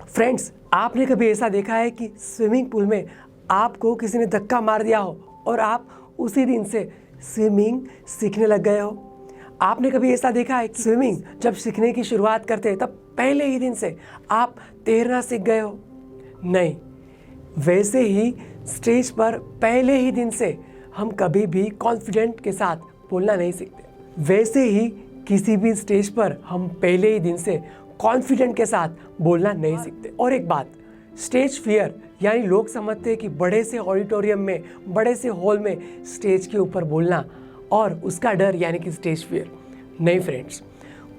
Friends, आपने कभी ऐसा देखा है कि स्विमिंग पूल में आपको किसी ने धक्का मार दिया हो और आप उसी दिन से स्विमिंग सीखने लग गए हो? आपने कभी ऐसा देखा है कि स्विमिंग जब सीखने की शुरुआत करते हैं तब पहले ही दिन से आप तैरना सीख गए हो? नहीं, वैसे ही स्टेज पर पहले ही दिन से हम कभी भी कॉन्फिडेंट के साथ बोलना नहीं सीखते। वैसे ही किसी भी स्टेज पर हम पहले ही दिन से कॉन्फिडेंट के साथ बोलना नहीं सीखते। और एक बात, स्टेज फियर यानी लोग समझते हैं कि बड़े से ऑडिटोरियम में, बड़े से हॉल में स्टेज के ऊपर बोलना और उसका डर यानी कि स्टेज फियर। नहीं फ्रेंड्स,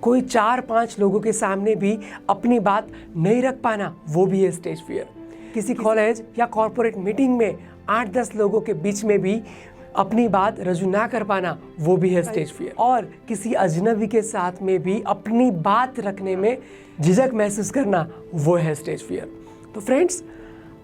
कोई 4-5 लोगों के सामने भी अपनी बात नहीं रख पाना, वो भी है स्टेज फियर। किसी कॉलेज या कॉर्पोरेट मीटिंग में 8-10 लोगों के बीच में भी अपनी बात रजू ना कर पाना, वो भी है स्टेज फियर। और किसी अजनबी के साथ में भी अपनी बात रखने में झिझक महसूस करना, वो है स्टेज फियर। तो फ्रेंड्स,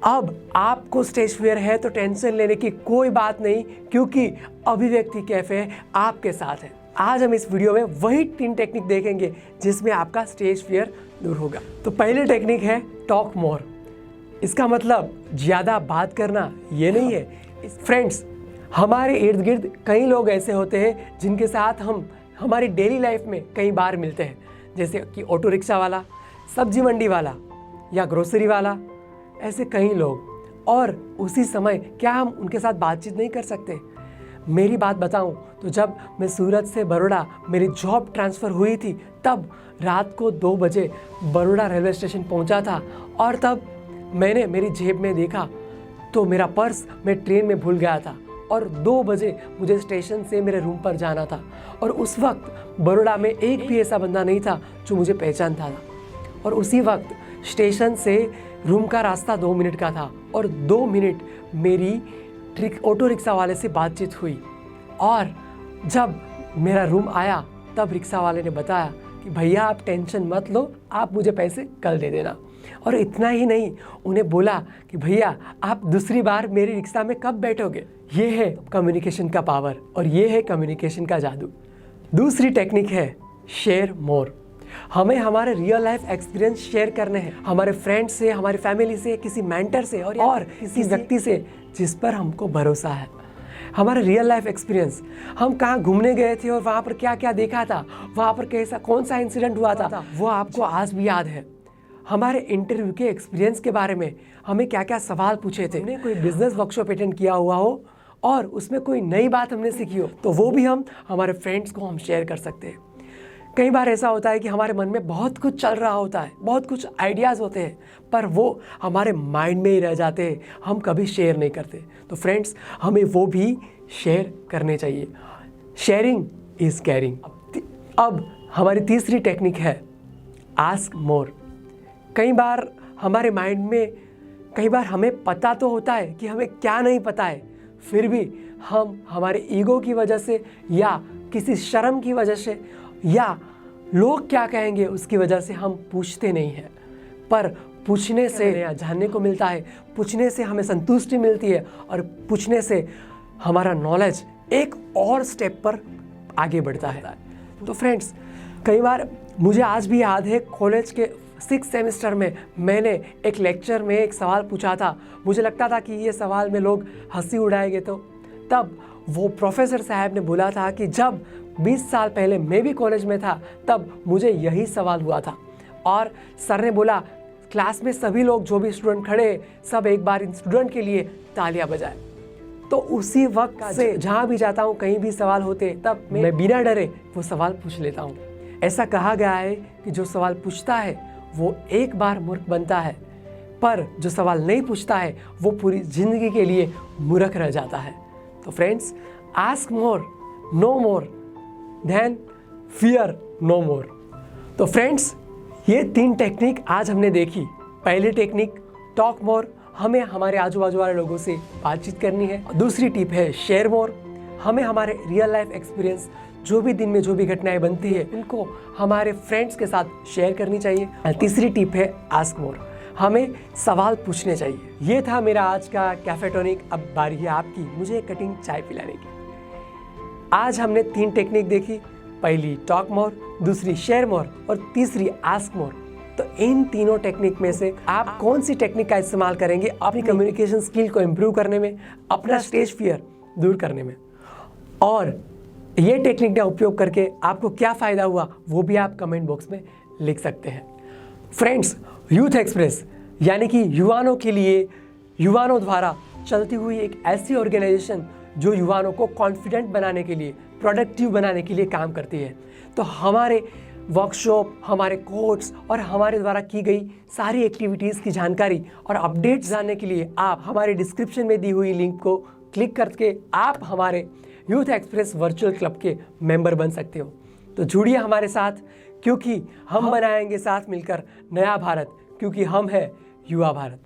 अब आपको स्टेज फियर है तो टेंशन लेने की कोई बात नहीं, क्योंकि अभिव्यक्ति कैफे आपके साथ है। आज हम इस वीडियो में वही 3 टेक्निक देखेंगे जिसमें आपका स्टेज फियर दूर होगा। तो पहले टेक्निक है टॉक मोर। इसका मतलब ज़्यादा बात करना ये नहीं है। फ्रेंड्स, हमारे इर्द गिर्द कई लोग ऐसे होते हैं जिनके साथ हम हमारी डेली लाइफ में कई बार मिलते हैं, जैसे कि ऑटो रिक्शा वाला, सब्जी मंडी वाला या ग्रोसरी वाला, ऐसे कई लोग। और उसी समय क्या हम उनके साथ बातचीत नहीं कर सकते? मेरी बात बताऊं तो जब मैं सूरत से बड़ौदा मेरी जॉब ट्रांसफ़र हुई थी, तब रात को 2 बजे बड़ौदा रेलवे स्टेशन पहुंचा था और तब मैंने मेरी जेब में देखा तो मेरा पर्स मैं ट्रेन में भूल गया था और 2 बजे मुझे स्टेशन से मेरे रूम पर जाना था। और उस वक्त बड़ौदा में एक भी ऐसा बंदा नहीं था जो मुझे पहचानता था। और उसी वक्त स्टेशन से रूम का रास्ता 2 मिनट का था और 2 मिनट मेरी ऑटो रिक्शा वाले से बातचीत हुई। और जब मेरा रूम आया तब रिक्शा वाले ने बताया कि भैया आप टेंशन मत लो, आप मुझे पैसे कल दे देना। और इतना ही नहीं, उन्हें बोला कि भैया आप दूसरी बार मेरी रिक्शा में कब बैठोगे। ये है कम्युनिकेशन का पावर और ये है कम्युनिकेशन का जादू। दूसरी टेक्निक है शेयर मोर। हमें हमारे रियल लाइफ एक्सपीरियंस शेयर करने हैं, हमारे फ्रेंड्स से, हमारी फैमिली से, किसी मेंटर से और किसी व्यक्ति से जिस पर हमको भरोसा है। हमारा रियल लाइफ एक्सपीरियंस, हम कहाँ घूमने गए थे और वहाँ पर क्या क्या देखा था, वहाँ पर कैसा कौन सा इंसिडेंट हुआ था, वो आपको आज भी याद है। हमारे इंटरव्यू के एक्सपीरियंस के बारे में हमें क्या क्या सवाल पूछे थे, हमने कोई बिजनेस वर्कशॉप अटेंड किया हुआ हो और उसमें कोई नई बात हमने सीखी हो, तो वो भी हम हमारे फ्रेंड्स को हम शेयर कर सकते हैं। कई बार ऐसा होता है कि हमारे मन में बहुत कुछ चल रहा होता है, बहुत कुछ आइडियाज़ होते हैं, पर वो हमारे माइंड में ही रह जाते हैं, हम कभी शेयर नहीं करते। तो फ्रेंड्स, हमें वो भी शेयर करने चाहिए। Sharing is caring. अब हमारी तीसरी टेक्निक है आस्क मोर। कई बार हमारे माइंड में, कई बार हमें पता तो होता है कि हमें क्या नहीं पता है, फिर भी हम हमारे ईगो की वजह से या किसी शर्म की वजह से या लोग क्या कहेंगे उसकी वजह से हम पूछते नहीं हैं। पर पूछने से जानने को मिलता है, पूछने से हमें संतुष्टि मिलती है और पूछने से हमारा नॉलेज एक और स्टेप पर आगे बढ़ता है। तो फ्रेंड्स, कई बार मुझे आज भी याद है, कॉलेज के 6th सेमेस्टर में मैंने एक लेक्चर में एक सवाल पूछा था। मुझे लगता था कि ये सवाल में लोग हंसी उड़ाएंगे, तो तब वो प्रोफेसर साहब ने बोला था कि जब 20 साल पहले मैं भी कॉलेज में था तब मुझे यही सवाल हुआ था। और सर ने बोला क्लास में सभी लोग, जो भी स्टूडेंट खड़े, सब एक बार इन स्टूडेंट के लिए तालियां बजाएं। तो उसी वक्त से जहाँ भी जाता हूँ, कहीं भी सवाल होते, तब मैं बिना डरे वो सवाल पूछ लेता हूँ। ऐसा कहा गया है कि जो सवाल पूछता है वो एक बार मूर्ख बनता है, पर जो सवाल नहीं पूछता है वो पूरी जिंदगी के लिए मूर्ख रह जाता है। तो फ्रेंड्स, आस्क मोर, नो मोर, देन फियर नो मोर। तो फ्रेंड्स, ये 3 टेक्निक आज हमने देखी। पहली टेक्निक टॉक मोर, हमें हमारे आजू बाजू वाले लोगों से बातचीत करनी है। दूसरी टिप है शेयर मोर, हमें हमारे रियल लाइफ एक्सपीरियंस, जो भी दिन में जो भी घटनाएं बनती है, उनको हमारे फ्रेंड्स के साथ शेयर करनी चाहिए। तीसरी टिप है आस्क मोर, हमें सवाल पूछने चाहिए। ये था मेरा आज का कैफे टॉनिक। अब बारी है आपकी मुझे कटिंग चाय पिलाने की। आज हमने 3 टेक्निक देखी, पहली टॉक मोर, दूसरी शेयर मोर और तीसरी आस्क मोर। तो इन तीनों टेक्निक में से आप कौन सी टेक्निक का इस्तेमाल करेंगे अपनी कम्युनिकेशन स्किल को इम्प्रूव करने में, अपना स्टेज फियर दूर करने में, और ये टेक्निक का उपयोग करके आपको क्या फ़ायदा हुआ वो भी आप कमेंट बॉक्स में लिख सकते हैं। फ्रेंड्स, यूथ एक्सप्रेस यानी कि युवाओं के लिए, युवाओं द्वारा चलती हुई एक ऐसी ऑर्गेनाइजेशन जो युवाओं को कॉन्फिडेंट बनाने के लिए, प्रोडक्टिव बनाने के लिए काम करती है। तो हमारे वर्कशॉप, हमारे कोर्स और हमारे द्वारा की गई सारी एक्टिविटीज़ की जानकारी और अपडेट्स जानने के लिए आप हमारे डिस्क्रिप्शन में दी हुई लिंक को क्लिक करके आप हमारे यूथ एक्सप्रेस वर्चुअल क्लब के मेंबर बन सकते हो। तो जुड़िए हमारे साथ, क्योंकि हम बनाएंगे साथ मिलकर नया भारत, क्योंकि हम है युवा भारत।